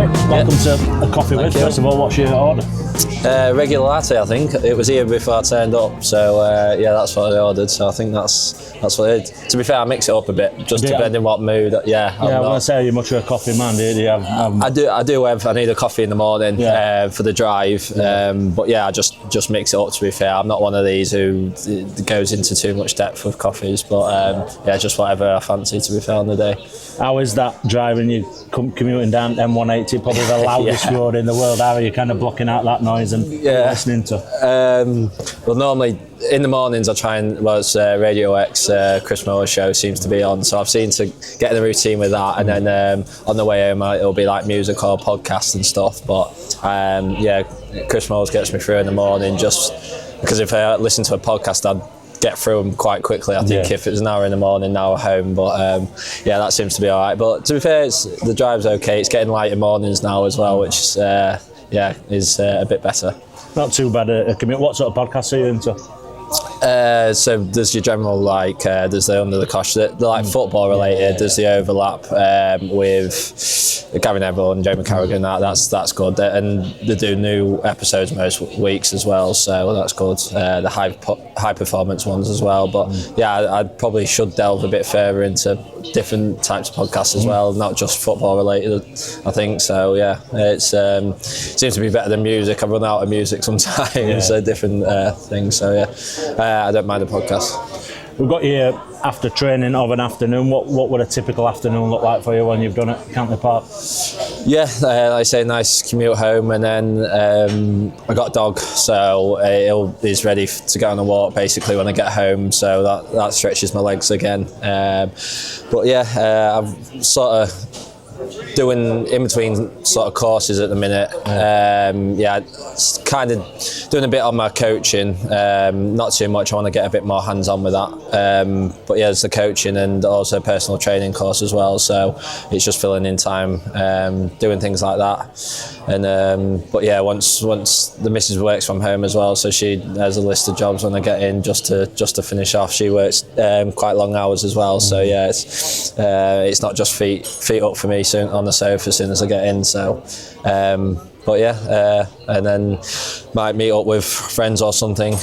Welcome to A Coffee With. First of all, what's your order? Regular latte, I think. It was here before I turned up, so yeah, that's what I ordered. So I think that's what it is. To be fair, I mix it up a bit, just depending what mood. Yeah, I want to say you're much of a coffee man. Do you have? I do have. I need a coffee in the morning for the drive, but yeah, I just mix it up. To be fair, I'm not one of these who goes into too much depth with coffees, but yeah, just whatever I fancy. To be fair, on the day. How is that driving? You commuting down M180, probably the loudest road in the world. How are you kind of blocking out that noise and listening to? Well, normally in the mornings I try and Radio X, Chris Miller's show seems to be on, so I've seen to get in the routine with that, and then on the way home it'll be like music or podcasts and stuff. But yeah, Chris Miller's gets me through in the morning, just because if I listen to a podcast I'd get through them quite quickly. I think if it was an hour in the morning, an hour home, but yeah, that seems to be alright. But to be fair, the drive's okay. It's getting lighter mornings now as well, which is a bit better. Not too bad a commute. What sort of podcasts are you into? So there's your general there's the Under the Cosh, they're like football related. There's the overlap with Gary Neville and Jamie Carragher. That's good, and they do new episodes most weeks as well, so that's good. The high performance ones as well, but yeah, I probably should delve a bit further into different types of podcasts as well, not just football related, I think. So yeah, it seems to be better than music. I've run out of music sometimes, so different things. So yeah, I don't mind a podcast. We've got you after training of an afternoon. What would a typical afternoon look like for you when you've done it at Cantley Park? Yeah, like I say, nice commute home, and then I got a dog, so he's ready to go on a walk basically when I get home, so that stretches my legs again. But yeah, I've sort of doing in between sort of courses at the minute. Yeah, kind of doing a bit on my coaching, not too much. I want to get a bit more hands-on with that. But yeah, there's the coaching and also personal training course as well, so it's just filling in time doing things like that. And but yeah, once the missus works from home as well, so she has a list of jobs when I get in just to finish off. She works quite long hours as well, so yeah, it's not just feet up for me soon on the sofa as soon as I get in. So but yeah, and then might meet up with friends or something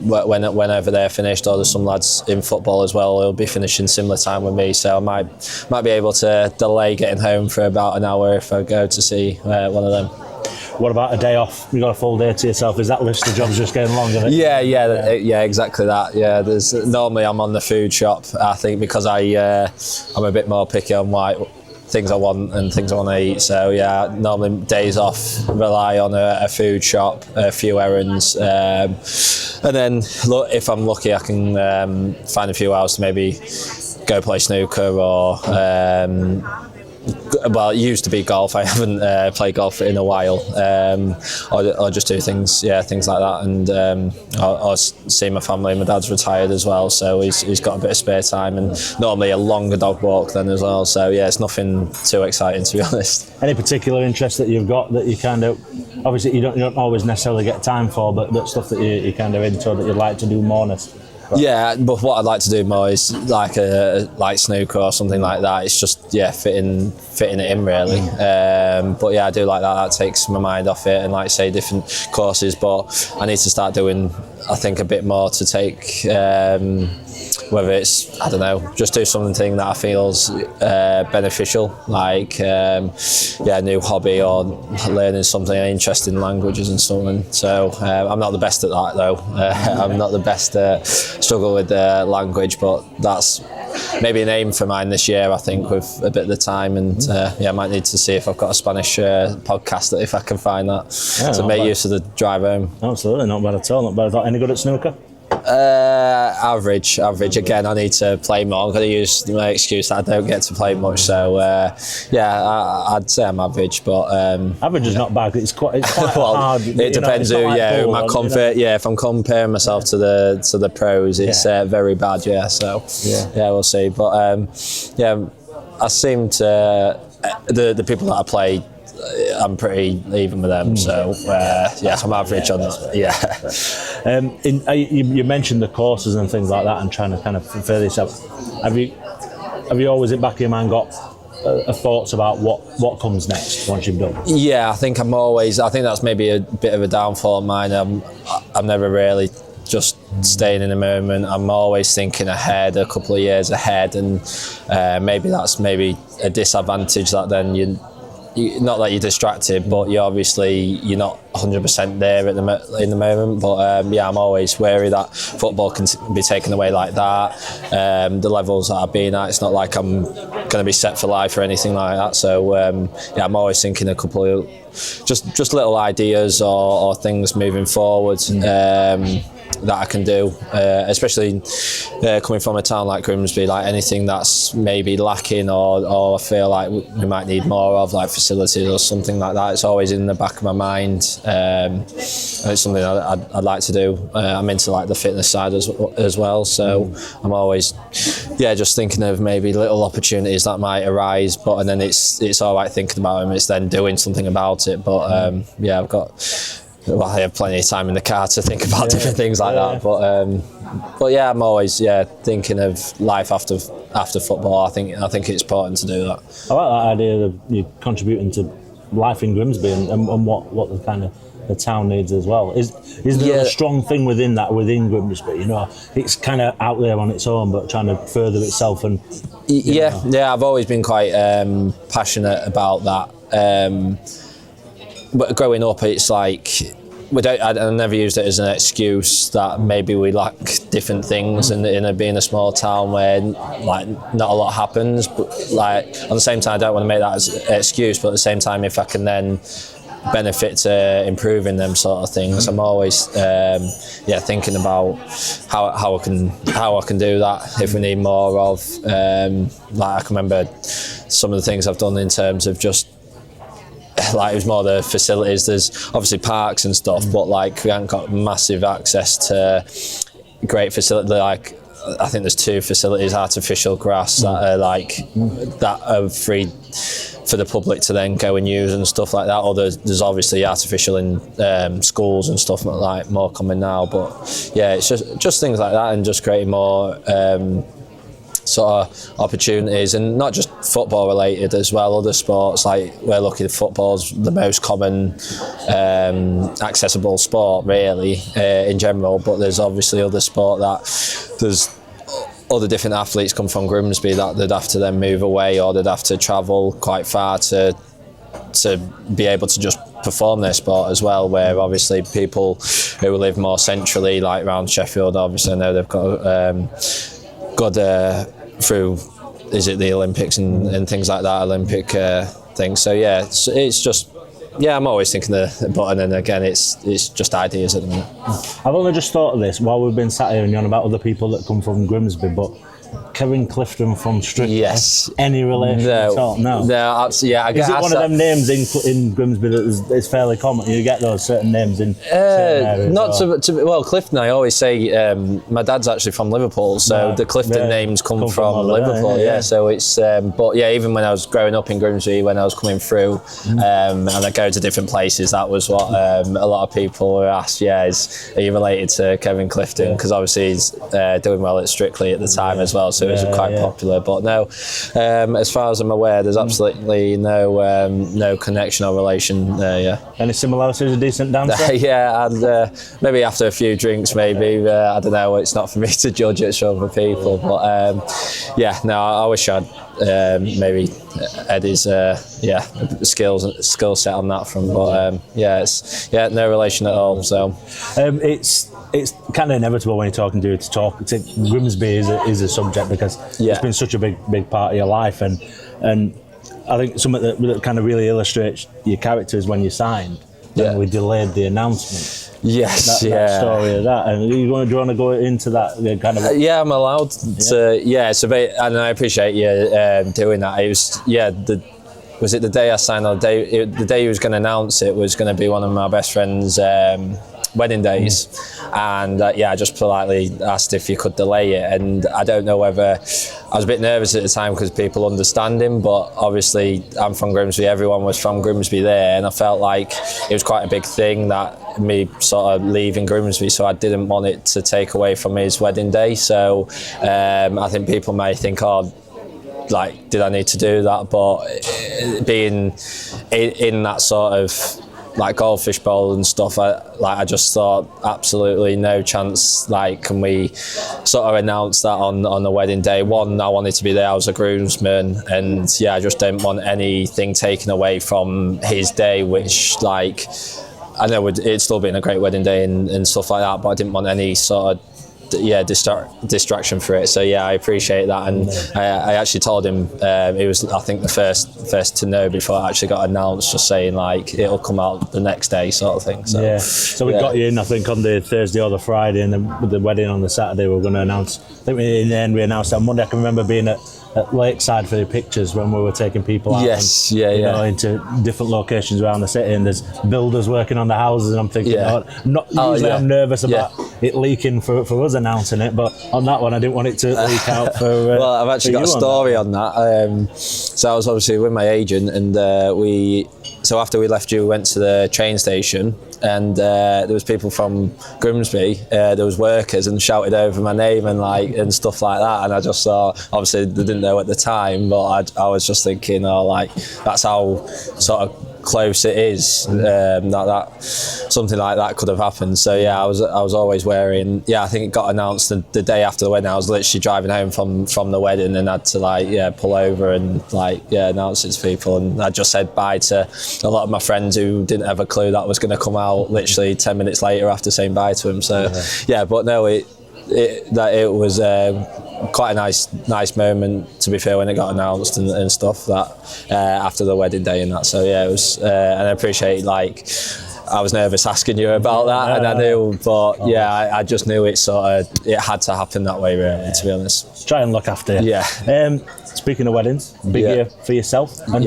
whenever they're finished, or there's some lads in football as well who'll be finishing similar time with me, so I might be able to delay getting home for about an hour if I go to see one of them. What about a day off? You got a full day to yourself. Is that list of jobs just getting longer? Yeah, exactly that. Yeah, normally I'm on the food shop. I think because I'm a bit more picky on things I want and things I want to eat. So yeah, normally days off rely on a food shop, a few errands, and then look, if I'm lucky, I can find a few hours to maybe go play snooker or. Well, it used to be golf. I haven't played golf in a while, or just do things like that, and I'll see my family. My dad's retired as well, so he's got a bit of spare time, and normally a longer dog walk then as well. So yeah, it's nothing too exciting, to be honest. Any particular interest that you've got that you kind of, obviously you don't always necessarily get time for, but stuff that you're kind of into that you'd like to do more? Yeah, but what I'd like to do more is like snooker or something like that. It's just fitting it in really. But yeah, I do like that. That takes my mind off it, and like I say, different courses. But I need to start doing, I think, a bit more to take. Whether it's, I don't know, just do something that I feel's beneficial, like a new hobby or learning something, interesting languages and something. So I'm not the best at that though. I'm not the best struggle with language, but that's maybe an aim for mine this year, I think, with a bit of the time, and I might need to see if I've got a Spanish podcast, if I can find that, to make use of the drive home. Absolutely, not bad at all, not bad at all. Any good at snooker? Average. Again, I need to play more. I'm going to use my excuse that I don't get to play much. So I'd say I'm average, but average is not bad. It's quite well, hard. It depends who my compare. Yeah, if I'm comparing myself to the pros, it's very bad. Yeah, so yeah, we'll see. But I seem to the people that I play, I'm pretty even with them, so I'm average on that. Yeah. You mentioned the courses and things like that, and trying to kind of fulfil yourself. Have you always in the back of your mind got thoughts about what comes next once you've done? Yeah, I think that's maybe a bit of a downfall of mine. I'm never really just staying in the moment. I'm always thinking ahead, a couple of years ahead, and maybe that's a disadvantage that then you not that you're distracted, but you're not 100% there in the moment. But I'm always wary that football can be taken away like that. The levels that I've been at, it's not like I'm going to be set for life or anything like that. So I'm always thinking a couple of just little ideas or things moving forward. That I can do, especially coming from a town like Grimsby, like anything that's maybe lacking or I feel like we might need more of, like facilities or something like that. It's always in the back of my mind. It's something I'd like to do. I'm into like the fitness side as well, so I'm always just thinking of maybe little opportunities that might arise. And then it's all right thinking about them. It's then doing something about it. But I have plenty of time in the car to think about different things like that. But I'm always thinking of life after football. I think it's important to do that. I like that idea of you contributing to life in Grimsby and what the kind of the town needs as well. Is there a strong thing within Grimsby? It's kind of out there on its own, but trying to further itself and. I've always been quite passionate about that. But growing up, it's like I never used it as an excuse that maybe we lack different things in being a small town where like not a lot happens. But like at the same time, I don't want to make that as an excuse. But at the same time, if I can then benefit to improving them sort of things, I'm always thinking about how I can do that if we need more of. Like I can remember some of the things I've done in terms of just. Like it was more the facilities. There's obviously parks and stuff, but like we haven't got massive access to great facilities. Like I think there's 2 facilities, artificial grass that are free for the public to then go and use and stuff like that. Or there's obviously artificial in schools and stuff like more common now. But it's just things like that and just creating more. Sort of opportunities, and not just football related as well, other sports. Like we're lucky football's the most common accessible sport really in general, but there's obviously other sport that there's other different athletes come from Grimsby that they'd have to then move away or they'd have to travel quite far to be able to just perform their sport as well, where obviously people who live more centrally like around Sheffield, obviously I know they've got through the Olympics and things like that, Olympic things. So it's just I'm always thinking but then again it's just ideas at the minute. I've only just thought of this while we've been sat here and on about other people that come from Grimsby, but Kevin Clifton from Strickland. Yes. Any relation at all? No. Absolutely. Yeah. Is it one of them names in Grimsby that is fairly common? You get those certain names in certain areas? Not well, Clifton. I always say my dad's actually from Liverpool, so the Clifton names come from Liverpool. Yeah. So it's but even when I was growing up in Grimsby, when I was coming through, and I go to different places, that was what a lot of people were asked. Are you related to Kevin Clifton? Because obviously he's doing well at Strictly at the time as well. So it was quite popular, but no, as far as I'm aware, there's absolutely no connection or relation there. Any similarities? A decent dancer? And maybe after a few drinks, maybe I don't know. It's not for me to judge it, for other people, but I wish I'd maybe Eddie's skill set on that front, but it's no relation at all. So it's kind of inevitable when you're talking to Grimsby is a subject because it's been such a big part of your life, and I think something that kind of really illustrates your character is when you signed. Then we delayed the announcement. Yes, that story of that. And do you want to go into that kind of? I'm allowed to. It's a bit, and I appreciate you doing that. It was was it the day I signed, or the day he was going to announce it was going to be one of my best friend's wedding days, and I just politely asked if you could delay it, and I don't know whether I was a bit nervous at the time because people understand him, but obviously I'm from Grimsby, everyone was from Grimsby there, and I felt like it was quite a big thing that me sort of leaving Grimsby, so I didn't want it to take away from his wedding day. So I think people may think, like, did I need to do that? But being in that sort of like goldfish bowl and stuff, I just thought absolutely no chance. Like, can we sort of announce that on the wedding day? One, I wanted to be there. I was a groomsman, and I just didn't want anything taken away from his day, which, like, I know it'd still been a great wedding day and stuff like that, but I didn't want any sort of distraction for it. So I appreciate that, and I actually told him he was, I think, the first to know before it actually got announced, just saying like it'll come out the next day, sort of thing. So we got you in, I think, on the Thursday or the Friday, and then with the wedding on the Saturday we were going to announce. I think in the end we announced on Monday. I can remember being at Lakeside for the pictures when we were taking people out into different locations around the city, and there's builders working on the houses, and I'm thinking, I'm nervous about it leaking for us announcing it, but on that one I didn't want it to leak out for well, I've actually got a story on that. So I was obviously with my agent, and so after we left you, we went to the train station, and there was people from Grimsby, there was workers, and shouted over my name and stuff like that, and I just saw, obviously they didn't know at the time, but I was just thinking, like, that's how sort of close it is, that something like that could have happened. So I was always wearing, I think it got announced the day after the wedding. I was literally driving home from the wedding and had to pull over and announce it to people, and I just said bye to a lot of my friends who didn't have a clue that was going to come out literally 10 minutes later after saying bye to them. So but no, it was quite a nice moment, to be fair, when it got announced and stuff, that after the wedding day and that. So it was, and I appreciate, like, I was nervous asking you about that, and I knew, but I just knew it had to happen that way, really, to be honest. Let's try and look after you. Speaking of weddings, big year for yourself, and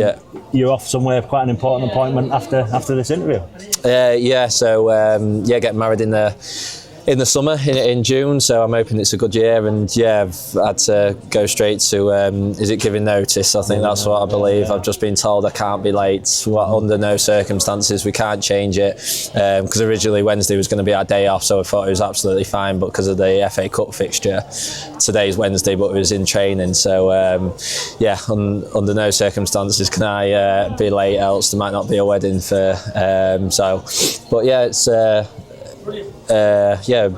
you're off somewhere, quite an important appointment after this interview. So getting married in the summer, in June, so I'm hoping it's a good year, and I've had to go straight to, is it giving notice? I think that's what I believe. I've just been told I can't be late, under no circumstances, we can't change it, because originally Wednesday was going to be our day off, so I thought it was absolutely fine, but because of the FA Cup fixture, today's Wednesday, but it was in training, so under no circumstances can I be late, else there might not be a wedding for, it's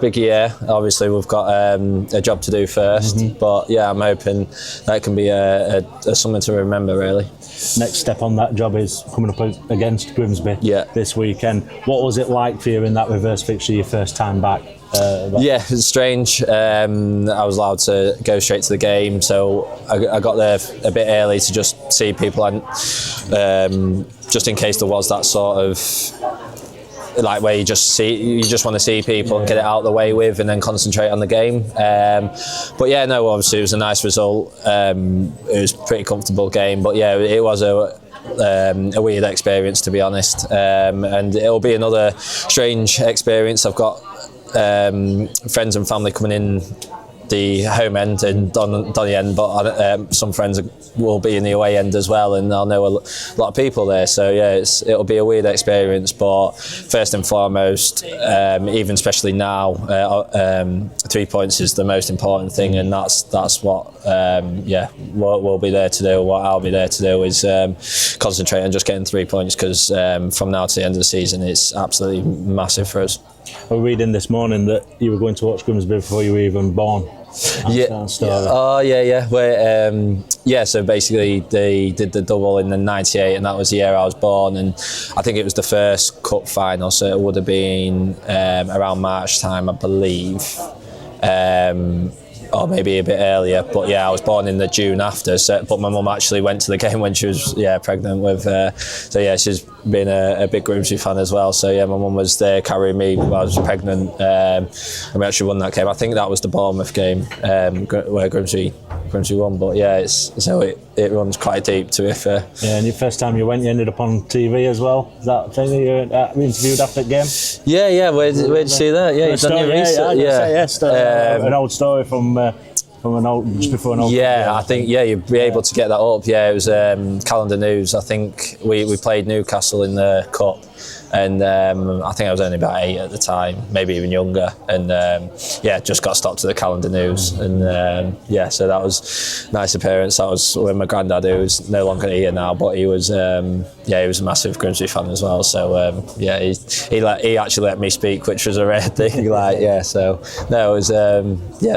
big year. Obviously we've got a job to do first, but I'm hoping that can be a something to remember, really. Next step on that job is coming up against Grimsby this weekend. What was it like for you in that reverse fixture, your first time back? It's strange. I was allowed to go straight to the game, so I got there a bit early to just see people, and just in case there was that sort of, like, where you just want to see people and get it out of the way with, and then concentrate on the game. Obviously it was a nice result. It was a pretty comfortable game, but it was a weird experience, to be honest, and it'll be another strange experience. I've got friends and family coming in the home end in Donny end, but some friends will be in the away end as well, and I'll know a lot of people there. So it'll be a weird experience. But first and foremost, even especially now, 3 points is the most important thing, and that's what we'll be there to do. What I'll be there to do is concentrate on just getting 3 points, because from now to the end of the season, it's absolutely massive for us. I was reading this morning that you were going to watch Grimsby before you were even born. So basically they did the double in the 98, and that was the year I was born, and I think it was the first cup final, so it would have been around March time, I believe, or maybe a bit earlier, but I was born in the June after, but my mum actually went to the game when she was pregnant with, she's been a big Grimsby fan as well, so my mum was there carrying me while I was pregnant, and we actually won that game. I think that was the Bournemouth game, where Grimsby won, but it runs quite deep, to be fair. And your first time you went, you ended up on TV as well. Is that the thing that you interviewed after the game? Where'd you see that? You've done your research. An old story from just before an old. I think you'd be able to get that up. It was Calendar News. I think we played Newcastle in the cup, and I think I was only about 8 at the time, maybe even younger, and just got stopped to the calendar news, and so that was a nice appearance. That was with my granddad, who was no longer here now, but he was he was a massive Grimsby fan as well. So he actually let me speak, which was a rare thing. So no, it was a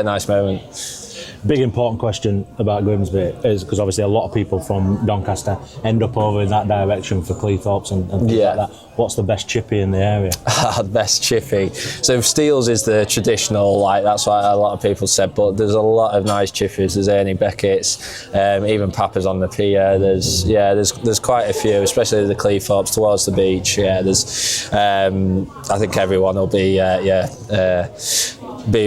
nice moment. Big important question about Grimsby is because obviously a lot of people from Doncaster end up over in that direction for Cleethorpes and things like that. What's the best chippy in the area? Best chippy. So Steele's is the traditional, like that's what a lot of people said, but there's a lot of nice chippies. There's Ernie Beckett's, even Papa's on the pier. There's quite a few, especially the Cleethorpes towards the beach. There's I think everyone will be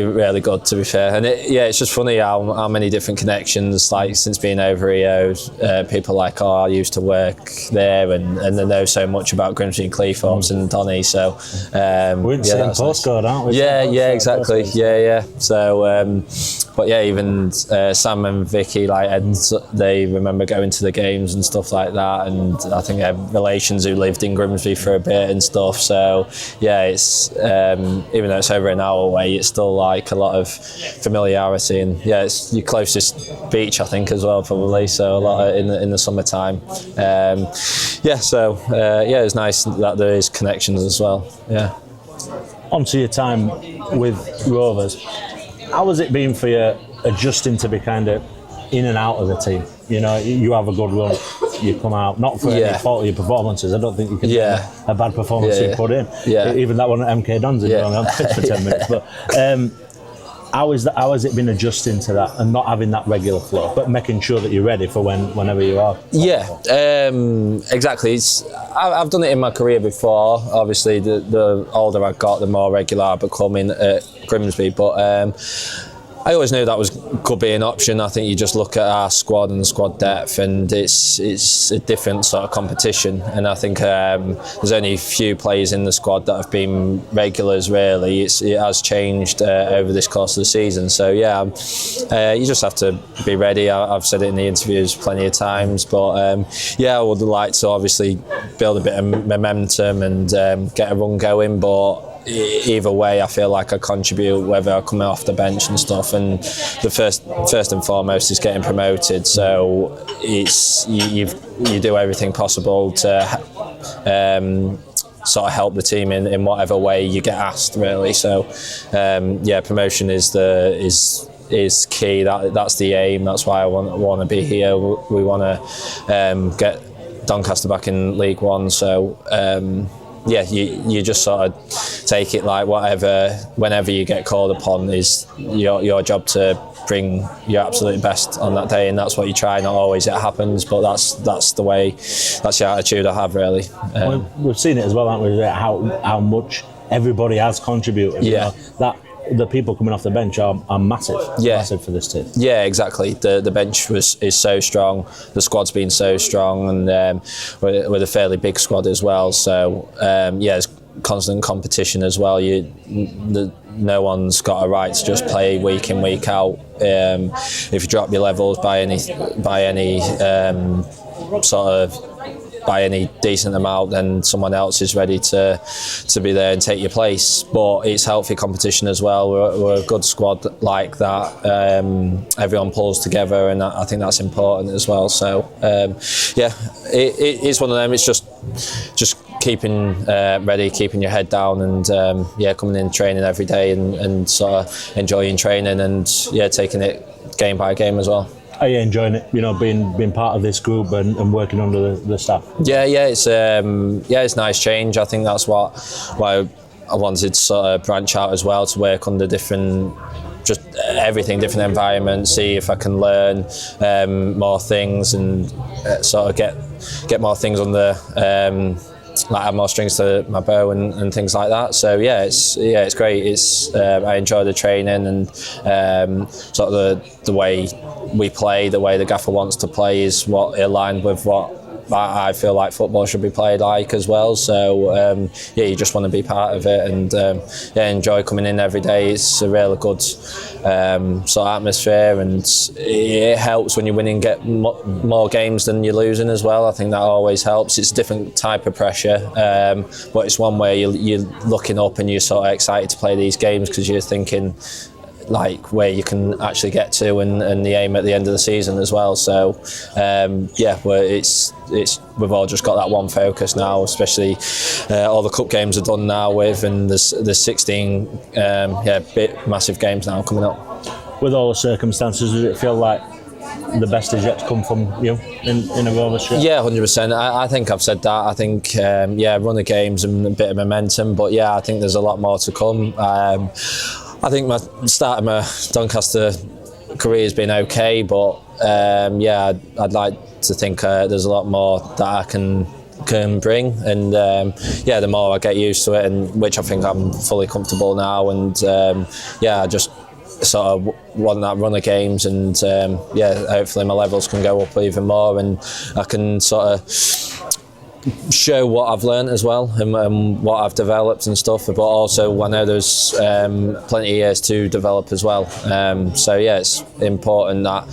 really good, to be fair. And it's just funny how many different connections, like since being over here, people like, I used to work there, and they know so much about Grimsby and Cleethorpes and Donny. So we're in the same postcode, nice. aren't we? Exactly. So but even Sam and Vicky, they remember going to the games and stuff like that, and I think they have relations who lived in Grimsby for a bit and stuff. So it's even though it's over an hour away, it's still like a lot of familiarity, and it's your closest beach, I think, as well, probably. So a lot in the summertime. It's nice that there is connections as well. On to your time with Rovers. How has it been for you adjusting to be kind of in and out of the team? You know, you have a good run, you come out, not for any fault of your performances. I don't think you can get a bad performance you put in. Even that one at MK Dons is going on pitch for 10 minutes. But how has it been adjusting to that and not having that regular flow, but making sure that you're ready for whenever you are? Exactly. I've done it in my career before. Obviously, the older I got, the more regular I become in Grimsby. But I always knew that could be an option. I think you just look at our squad and the squad depth, and it's a different sort of competition. And I think there's only a few players in the squad that have been regulars. Really, it has changed over this course of the season. So you just have to be ready. I've said it in the interviews plenty of times, but I would like to obviously build a bit of momentum and get a run going, but either way, I feel like I contribute, whether I come off the bench and stuff. And the first and foremost is getting promoted. So it's you do everything possible to sort of help the team in whatever way you get asked, really. So promotion is key. That's the aim. That's why I want to be here. We want to get Doncaster back in League One. So. You just sort of take it like whenever you get called upon is your job to bring your absolute best on that day, and that's what you try. Not always it happens, but that's the way, that's the attitude I have, really. We've seen it as well, haven't we? How much everybody has contributed. You know, that the people coming off the bench are massive, massive for this team. Yeah, exactly. The bench is so strong. The squad's been so strong, and we're a fairly big squad as well. So there's constant competition as well. No one's got a right to just play week in, week out. If you drop your levels by any decent amount, then someone else is ready to be there and take your place. But it's healthy competition as well. We're a good squad like that. Everyone pulls together, and I think that's important as well. So it's one of them. It's just keeping ready, keeping your head down, and coming in training every day and sort of enjoying training, and taking it game by game as well. Are you enjoying it? You know, being part of this group and working under the staff. I feel like football should be played like as well. So yeah, you just want to be part of it, and yeah, enjoy coming in every day. It's a really good sort of atmosphere, and it helps when you're winning, get more games than you're losing as well. I think that always helps. It's a different type of pressure, but it's one where you're looking up and you're sort of excited to play these games because you're thinking like where you can actually get to, and the aim at the end of the season as well. So yeah, we've all just got that one focus now, especially all the cup games are done now and there's 16 massive games now coming up. With all the circumstances, does it feel like the best is yet to come from you in a Rovers shirt? Yeah, 100%. I think I've said that. I think run of games and a bit of momentum, but yeah, I think there's a lot more to come. I think my start of my Doncaster career has been okay, but yeah, I'd like to think there's a lot more that I can bring, and yeah, the more I get used to it, and which I think I'm fully comfortable now, and yeah, I just sort of want that run of games, and yeah, hopefully my levels can go up even more, and I can sort of show what I've learned as well, and what I've developed and stuff, but also I know there's plenty of years to develop as well, so yeah, it's important that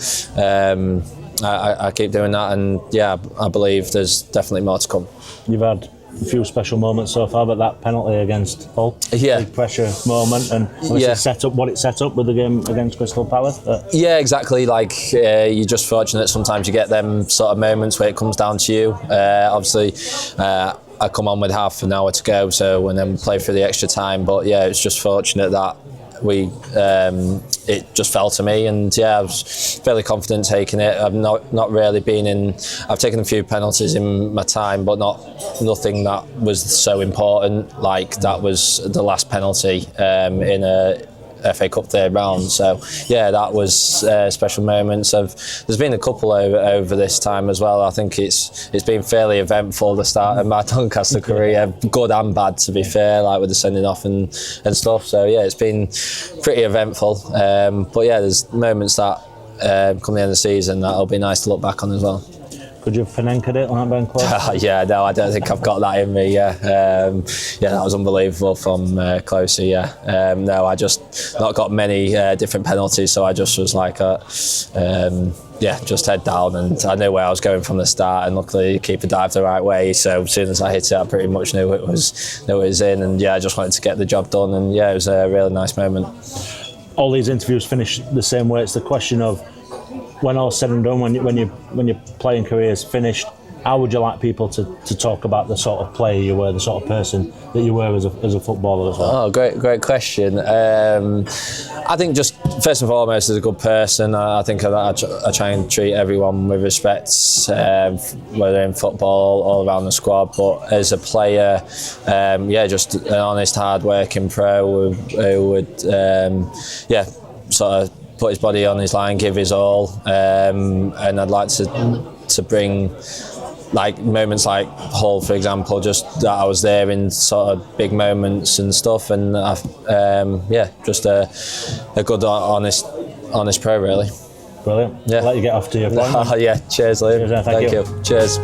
I keep doing that, and yeah, I believe there's definitely more to come. You've had a few special moments so far, but that penalty against Hull, big pressure moment, and obviously set up what it set up with the game against Crystal Palace. Yeah, exactly. Like you're just fortunate sometimes you get them sort of moments where it comes down to you. Obviously, I come on with half an hour to go, so and then play for the extra time. But yeah, it's just fortunate that it just fell to me, and yeah, I was fairly confident taking it. I've not really been in. I've taken a few penalties in my time, but nothing that was so important. Like that was the last penalty in a FA Cup third round. So yeah, that was special moments. There's been a couple over this time as well. I think it's been fairly eventful, the start of my Doncaster career, good and bad to be fair, like with the sending off and stuff. So yeah, it's been pretty eventful. But yeah, there's moments that come the end of the season that'll be nice to look back on as well. Could you have Penenke'd it on Ben Close? Yeah, no, I don't think I've got that in me. Yeah, yeah, that was unbelievable from Closey. Yeah, no, I just not got many different penalties, so I just was like, yeah, just head down, and I knew where I was going from the start, and luckily the keeper dived the right way. So as soon as I hit it, I pretty much knew it was in, and yeah, I just wanted to get the job done, and yeah, it was a really nice moment. All these interviews finish the same way. It's the question of, when all's said and done, when your playing career is finished, how would you like people to talk about the sort of player you were, the sort of person that you were as a footballer as well? Oh, great question. I think just first and foremost as a good person. I think I try and treat everyone with respect, whether in football or around the squad. But as a player, yeah, just an honest, hard-working pro who would, yeah, sort of put his body on his line, give his all, and I'd like to bring like moments like Hull, for example, just that I was there in sort of big moments and stuff, and yeah, just a good, honest pro, really. Brilliant. Yeah. I'll let you get off to your point. Yeah, cheers, Liam. Cheers, thank you. Cheers.